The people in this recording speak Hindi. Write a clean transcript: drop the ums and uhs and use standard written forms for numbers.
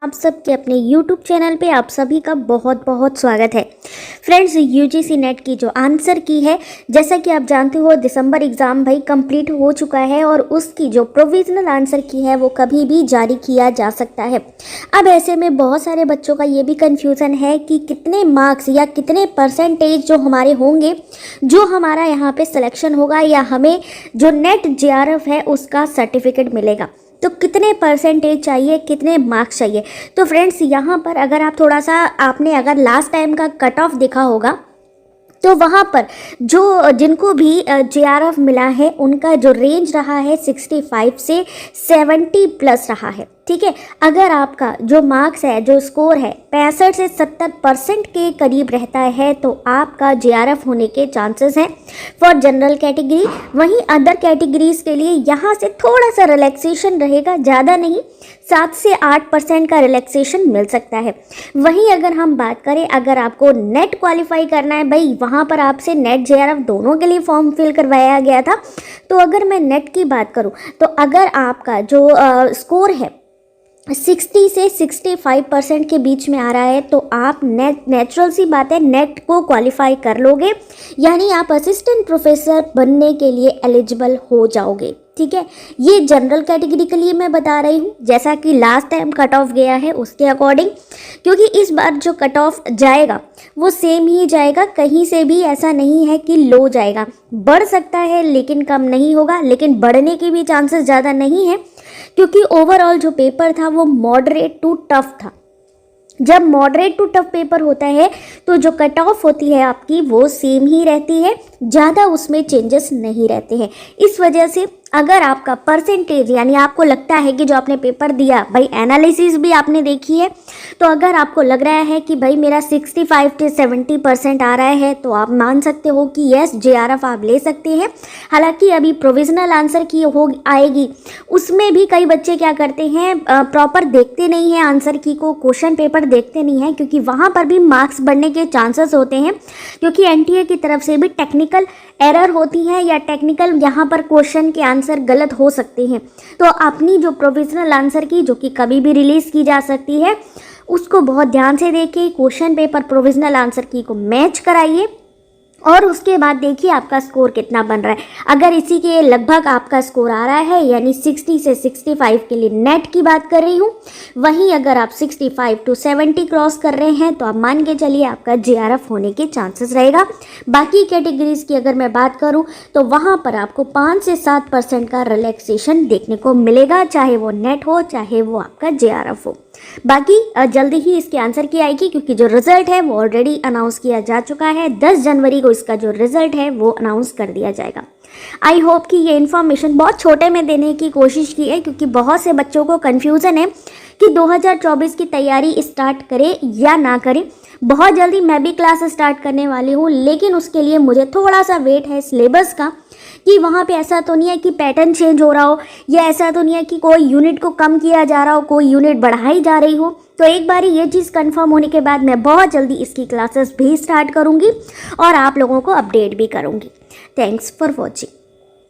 आप सबके अपने YouTube चैनल पे आप सभी का बहुत बहुत स्वागत है। फ्रेंड्स, यूजीसी नेट की जो आंसर की है, जैसा कि आप जानते हो दिसंबर एग्ज़ाम भाई कंप्लीट हो चुका है और उसकी जो प्रोविजनल आंसर की है वो कभी भी जारी किया जा सकता है। अब ऐसे में बहुत सारे बच्चों का ये भी कन्फ्यूज़न है कि कितने मार्क्स या कितने परसेंटेज जो हमारे होंगे, जो हमारा यहाँ पे सिलेक्शन होगा या हमें जो नेट JRF है उसका सर्टिफिकेट मिलेगा, तो कितने परसेंटेज चाहिए, कितने मार्क्स चाहिए। तो फ्रेंड्स, यहाँ पर अगर आप थोड़ा सा आपने अगर लास्ट टाइम का कट ऑफ देखा होगा तो वहाँ पर जो जिनको भी JRF मिला है उनका जो रेंज रहा है 65 से 70 प्लस रहा है। ठीक है, अगर आपका जो मार्क्स है, जो स्कोर है 65 से 70% के करीब रहता है तो आपका JRF होने के चांसेस हैं फॉर जनरल कैटेगरी। वहीं अदर कैटेगरीज के लिए यहाँ से थोड़ा सा रिलैक्सेशन रहेगा, ज़्यादा नहीं, 7 से 8% का रिलैक्सेशन मिल सकता है। वहीं अगर हम बात करें, अगर आपको नेट क्वालिफाई करना है, भाई वहाँ पर आपसे नेट JRF दोनों के लिए फॉर्म फिल करवाया गया था। तो अगर मैं नेट की बात करूँ तो अगर आपका जो स्कोर है 60 से 65% के बीच में आ रहा है तो आप नेचुरल सी बात है नेट को क्वालिफाई कर लोगे, यानी आप असिस्टेंट प्रोफेसर बनने के लिए एलिजिबल हो जाओगे। ठीक है, ये जनरल कैटेगरी के लिए मैं बता रही हूँ, जैसा कि लास्ट टाइम कट ऑफ गया है उसके अकॉर्डिंग, क्योंकि इस बार जो कट ऑफ जाएगा वो सेम ही जाएगा, कहीं से भी ऐसा नहीं है कि लो जाएगा। बढ़ सकता है लेकिन कम नहीं होगा, लेकिन बढ़ने की भी चांसेस ज़्यादा नहीं है, क्योंकि ओवरऑल जो पेपर था वो मॉडरेट टू टफ था। जब मॉडरेट टू टफ पेपर होता है तो जो कट ऑफ होती है आपकी वो सेम ही रहती है, ज़्यादा उसमें चेंजेस नहीं रहते हैं। इस वजह से अगर आपका परसेंटेज, यानी आपको लगता है कि जो आपने पेपर दिया, भाई एनालिसिस भी आपने देखी है, तो अगर आपको लग रहा है कि भाई मेरा 65 से 70% आ रहा है तो आप मान सकते हो कि यस JRF आप ले सकते हैं। हालांकि अभी प्रोविजनल आंसर की हो आएगी, उसमें भी कई बच्चे क्या करते हैं, प्रॉपर देखते नहीं हैं आंसर की को, क्वेश्चन पेपर देखते नहीं हैं, क्योंकि वहाँ पर भी मार्क्स बढ़ने के चांसेस होते हैं, क्योंकि NTA की तरफ से भी टेक्निकल एरर होती है या टेक्निकल यहाँ पर क्वेश्चन के आंसर गलत हो सकते हैं। तो अपनी जो प्रोविजनल आंसर की, जो कि कभी भी रिलीज़ की जा सकती है, उसको बहुत ध्यान से देखिए, क्वेश्चन पेपर प्रोविजनल आंसर की को मैच कराइए और उसके बाद देखिए आपका स्कोर कितना बन रहा है। अगर इसी के लगभग आपका स्कोर आ रहा है, यानी 60 से 65 के लिए नेट की बात कर रही हूँ, वहीं अगर आप 65 to 70 क्रॉस कर रहे हैं तो आप मान के चलिए आपका JRF होने के चांसेस रहेगा। बाकी कैटेगरीज की अगर मैं बात करूँ तो वहाँ पर आपको 5 से 7% का रिलैक्सेशन देखने को मिलेगा, चाहे वो नेट हो चाहे वो आपका JRF हो। बाकी जल्दी ही इसके आंसर की आएगी, क्योंकि जो रिजल्ट है वो ऑलरेडी अनाउंस किया जा चुका है। 10 जनवरी को इसका जो रिजल्ट है वो अनाउंस कर दिया जाएगा। आई होप कि ये इन्फॉर्मेशन बहुत छोटे में देने की कोशिश की है, क्योंकि बहुत से बच्चों को कन्फ्यूज़न है कि 2024 की तैयारी स्टार्ट करें या ना करें। बहुत जल्दी मैं भी क्लास स्टार्ट करने वाली हूँ, लेकिन उसके लिए मुझे थोड़ा सा वेट है सिलेबस का, कि वहाँ पे ऐसा तो नहीं है कि पैटर्न चेंज हो रहा हो, या ऐसा तो नहीं है कि कोई यूनिट को कम किया जा रहा हो, कोई यूनिट बढ़ाई जा रही हो। तो एक बारी ये चीज़ कंफर्म होने के बाद मैं बहुत जल्दी इसकी क्लासेस भी स्टार्ट करूँगी और आप लोगों को अपडेट भी करूँगी। Thanks for watching.